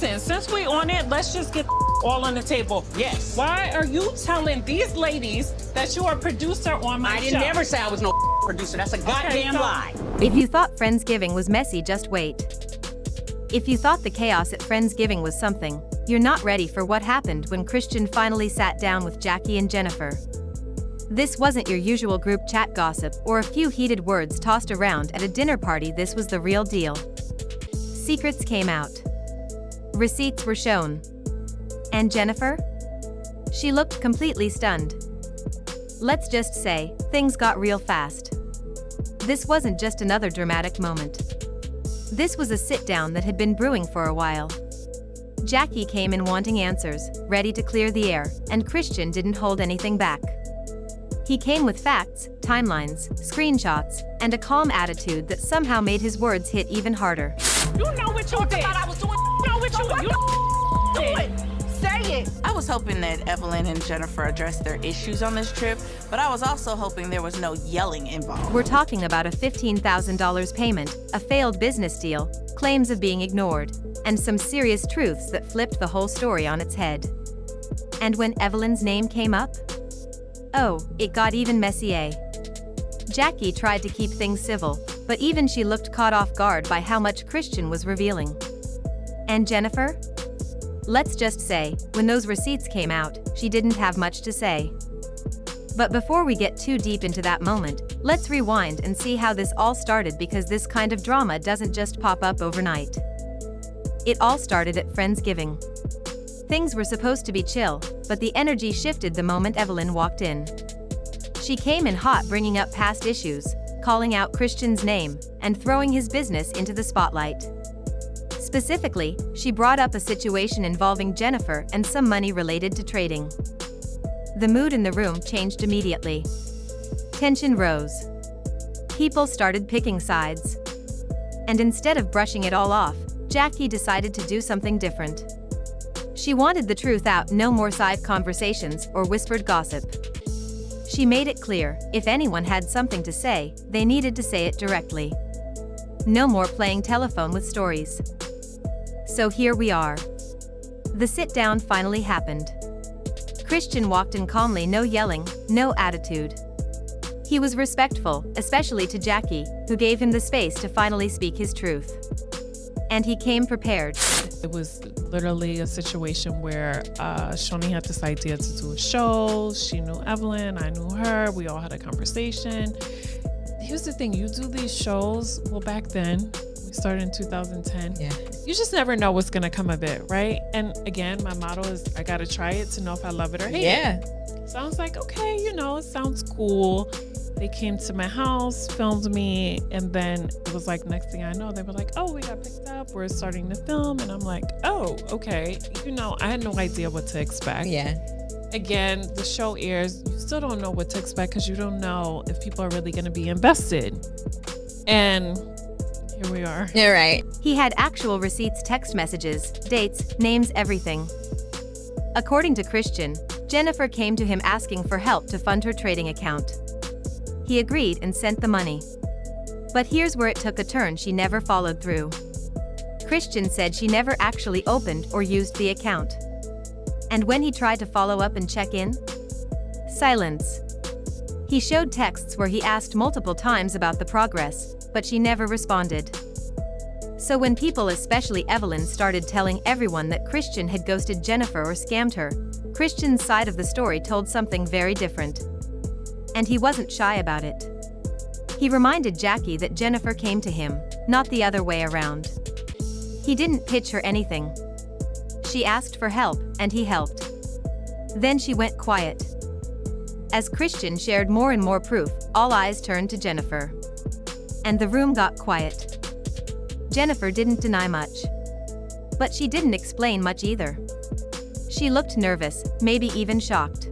listen, since we on it, let's just get all on the table. Yes. Why are you telling these ladies that you are a producer on my show? I didn't never say I was no producer. That's a goddamn lie. If you thought Friendsgiving was messy, just wait. If you thought the chaos at Friendsgiving was something, you're not ready for what happened when Christian finally sat down with Jackie and Jennifer. This wasn't your usual group chat gossip or a few heated words tossed around at a dinner party. This was the real deal. Secrets came out. Receipts were shown. And Jennifer? She looked completely stunned. Let's just say, things got real fast. This wasn't just another dramatic moment. This was a sit-down that had been brewing for a while. Jackie came in wanting answers, ready to clear the air, and Christian didn't hold anything back. He came with facts, timelines, screenshots, and a calm attitude that somehow made his words hit even harder. You know what you did. I was doing. You know what you did. Say it. I was hoping that Evelyn and Jennifer addressed their issues on this trip, but I was also hoping there was no yelling involved. We're talking about a $15,000 payment, a failed business deal, claims of being ignored, and some serious truths that flipped the whole story on its head. And when Evelyn's name came up, oh, it got even messier. Jackie tried to keep things civil, but even she looked caught off guard by how much Christian was revealing. And Jennifer? Let's just say, when those receipts came out, she didn't have much to say. But before we get too deep into that moment, let's rewind and see how this all started, because this kind of drama doesn't just pop up overnight. It all started at Friendsgiving. Things were supposed to be chill, but the energy shifted the moment Evelyn walked in. She came in hot, bringing up past issues, calling out Christian's name, and throwing his business into the spotlight. Specifically, she brought up a situation involving Jennifer and some money related to trading. The mood in the room changed immediately. Tension rose. People started picking sides. And instead of brushing it all off, Jackie decided to do something different. She wanted the truth out, no more side conversations or whispered gossip. She made it clear, if anyone had something to say, they needed to say it directly. No more playing telephone with stories. So here we are. The sit-down finally happened. Christian walked in calmly, no yelling, no attitude. He was respectful, especially to Jackie, who gave him the space to finally speak his truth. And he came prepared. It was literally a situation where Shoni had this idea to do a show. She knew Evelyn, I knew her, we all had a conversation. Here's the thing, you do these shows, well, back then, we started in 2010. Yeah. You just never know what's gonna come of it, right? And again, my motto is I gotta try it to know if I love it or hate it. So I was like, okay, you know, it sounds cool. They came to my house, filmed me, and then it was like, next thing I know, they were like, oh, we got picked up, we're starting to film. And I'm like, oh, okay. You know, I had no idea what to expect. Yeah. Again, the show airs, you still don't know what to expect because you don't know if people are really gonna be invested. And here we are. You're right. He had actual receipts, text messages, dates, names, everything. According to Christian, Jennifer came to him asking for help to fund her trading account. He agreed and sent the money. But here's where it took a turn. She never followed through. Christian said she never actually opened or used the account. And when he tried to follow up and check in, silence. He showed texts where he asked multiple times about the progress, but she never responded. So when people, especially Evelyn, started telling everyone that Christian had ghosted Jennifer or scammed her, Christian's side of the story told something very different. And he wasn't shy about it. He reminded Jackie that Jennifer came to him, not the other way around. He didn't pitch her anything. She asked for help, and he helped. Then she went quiet. As Christian shared more and more proof, all eyes turned to Jennifer. And the room got quiet. Jennifer didn't deny much. But she didn't explain much either. She looked nervous, maybe even shocked.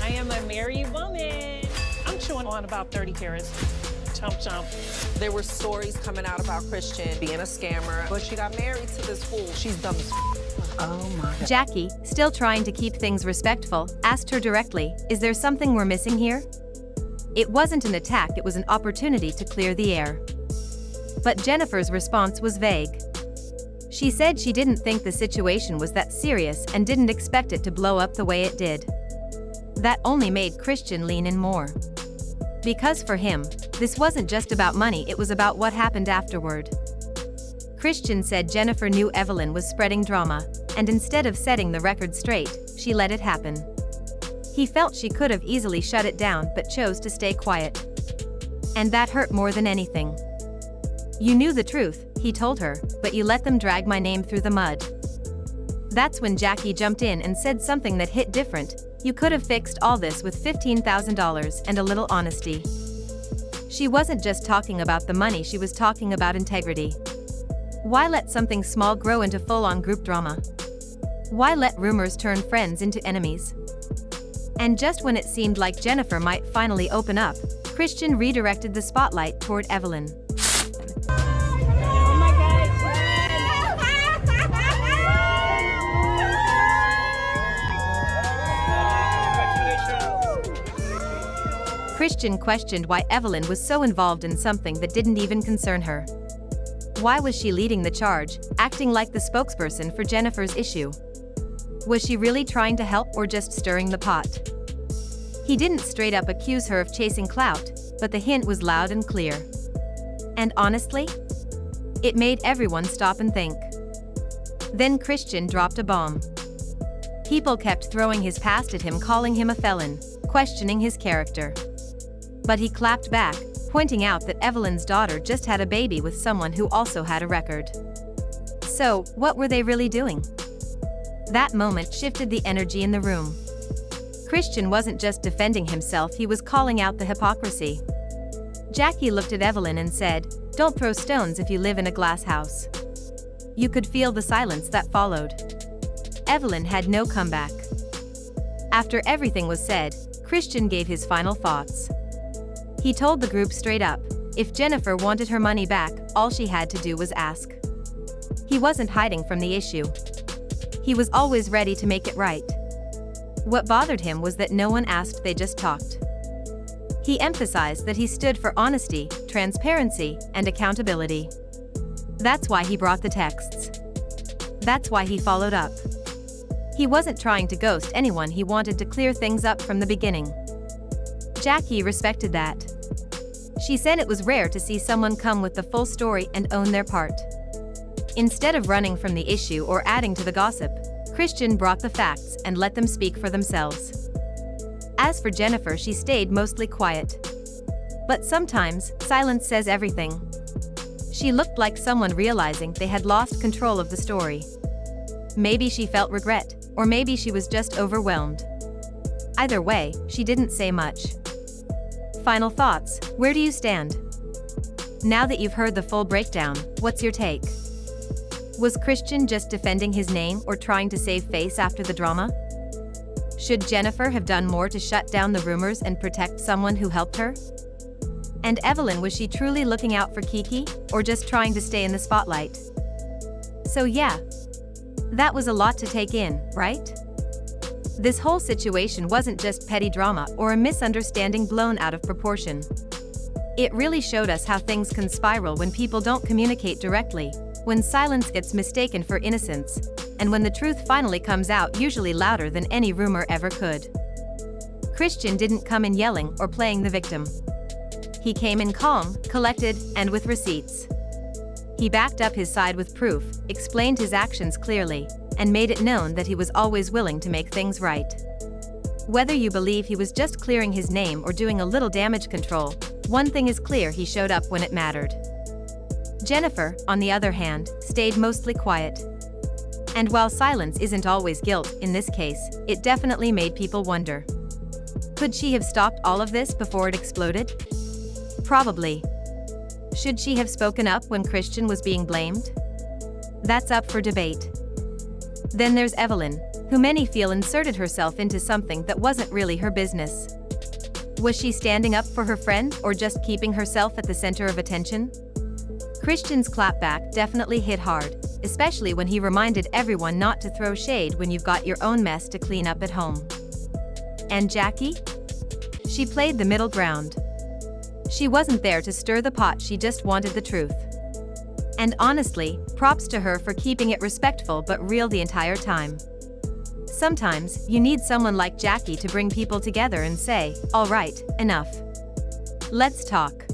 I am a married woman. I'm chewing on about 30 carats. Chomp, chomp. There were stories coming out about Christian being a scammer, but she got married to this fool. She's dumb as Oh my God. Jackie, still trying to keep things respectful, asked her directly, is there something we're missing here? It wasn't an attack, it was an opportunity to clear the air. But Jennifer's response was vague. She said she didn't think the situation was that serious and didn't expect it to blow up the way it did. That only made Christian lean in more. Because for him, this wasn't just about money, it was about what happened afterward. Christian said Jennifer knew Evelyn was spreading drama, and instead of setting the record straight, she let it happen. He felt she could have easily shut it down but chose to stay quiet. And that hurt more than anything. You knew the truth, he told her, but you let them drag my name through the mud. That's when Jackie jumped in and said something that hit different. You could have fixed all this with $15,000 and a little honesty. She wasn't just talking about the money, she was talking about integrity. Why let something small grow into full-on group drama? Why let rumors turn friends into enemies? And just when it seemed like Jennifer might finally open up, Christian redirected the spotlight toward Evelyn. Christian questioned why Evelyn was so involved in something that didn't even concern her. Why was she leading the charge, acting like the spokesperson for Jennifer's issue? Was she really trying to help or just stirring the pot? He didn't straight up accuse her of chasing clout, but the hint was loud and clear. And honestly, it made everyone stop and think. Then Christian dropped a bomb. People kept throwing his past at him, calling him a felon, questioning his character. But he clapped back, pointing out that Evelyn's daughter just had a baby with someone who also had a record. So, what were they really doing? That moment shifted the energy in the room. Christian wasn't just defending himself, he was calling out the hypocrisy. Jackie looked at Evelyn and said, "Don't throw stones if you live in a glass house." You could feel the silence that followed. Evelyn had no comeback. After everything was said, Christian gave his final thoughts. He told the group straight up, if Jennifer wanted her money back, all she had to do was ask. He wasn't hiding from the issue. He was always ready to make it right. What bothered him was that no one asked, they just talked. He emphasized that he stood for honesty, transparency, and accountability. That's why he brought the texts. That's why he followed up. He wasn't trying to ghost anyone, he wanted to clear things up from the beginning. Jackie respected that. She said it was rare to see someone come with the full story and own their part. Instead of running from the issue or adding to the gossip, Christian brought the facts and let them speak for themselves. As for Jennifer, she stayed mostly quiet. But sometimes, silence says everything. She looked like someone realizing they had lost control of the story. Maybe she felt regret, or maybe she was just overwhelmed. Either way, she didn't say much. Final thoughts, where do you stand? Now that you've heard the full breakdown, what's your take? Was Christian just defending his name or trying to save face after the drama? Should Jennifer have done more to shut down the rumors and protect someone who helped her? And Evelyn, was she truly looking out for Kiki, or just trying to stay in the spotlight? So yeah, that was a lot to take in, right? This whole situation wasn't just petty drama or a misunderstanding blown out of proportion. It really showed us how things can spiral when people don't communicate directly, when silence gets mistaken for innocence, and when the truth finally comes out, usually louder than any rumor ever could. Christian didn't come in yelling or playing the victim. He came in calm, collected, and with receipts. He backed up his side with proof, explained his actions clearly, and made it known that he was always willing to make things right. Whether you believe he was just clearing his name or doing a little damage control, one thing is clear: he showed up when it mattered. Jennifer, on the other hand, stayed mostly quiet. And while silence isn't always guilt, in this case, it definitely made people wonder. Could she have stopped all of this before it exploded? Probably. Should she have spoken up when Christian was being blamed? That's up for debate. Then there's Evelyn, who many feel inserted herself into something that wasn't really her business. Was she standing up for her friend or just keeping herself at the center of attention? Christian's clapback definitely hit hard, especially when he reminded everyone not to throw shade when you've got your own mess to clean up at home. And Jackie? She played the middle ground. She wasn't there to stir the pot, she just wanted the truth. And honestly, props to her for keeping it respectful but real the entire time. Sometimes, you need someone like Jackie to bring people together and say, all right, enough. Let's talk.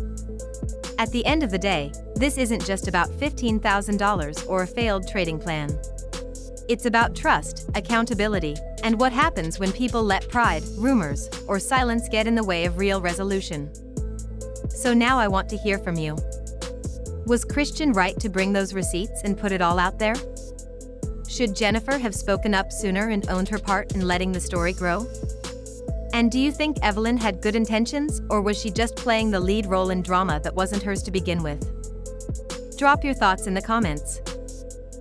At the end of the day, this isn't just about $15,000 or a failed trading plan. It's about trust, accountability, and what happens when people let pride, rumors, or silence get in the way of real resolution. So now I want to hear from you. Was Christian right to bring those receipts and put it all out there? Should Jennifer have spoken up sooner and owned her part in letting the story grow? And do you think Evelyn had good intentions, or was she just playing the lead role in drama that wasn't hers to begin with? Drop your thoughts in the comments.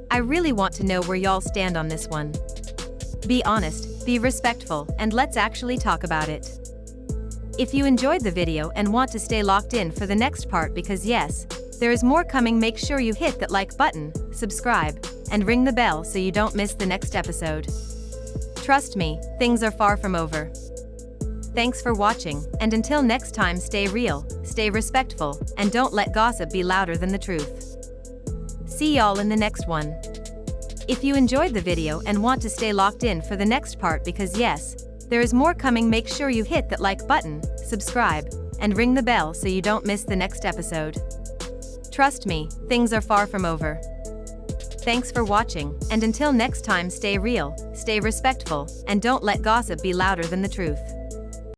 I really want to know where y'all stand on this one. Be honest, be respectful, and let's actually talk about it. If you enjoyed the video and want to stay locked in for the next part, because yes, there is more coming, make sure you hit that like button, subscribe, and ring the bell so you don't miss the next episode. Trust me, things are far from over. Thanks for watching, and until next time, stay real, stay respectful, and don't let gossip be louder than the truth. See y'all in the next one. If you enjoyed the video and want to stay locked in for the next part, because yes, there is more coming, make sure you hit that like button, subscribe, and ring the bell so you don't miss the next episode. Trust me, things are far from over. Thanks for watching, and until next time, stay real, stay respectful, and don't let gossip be louder than the truth.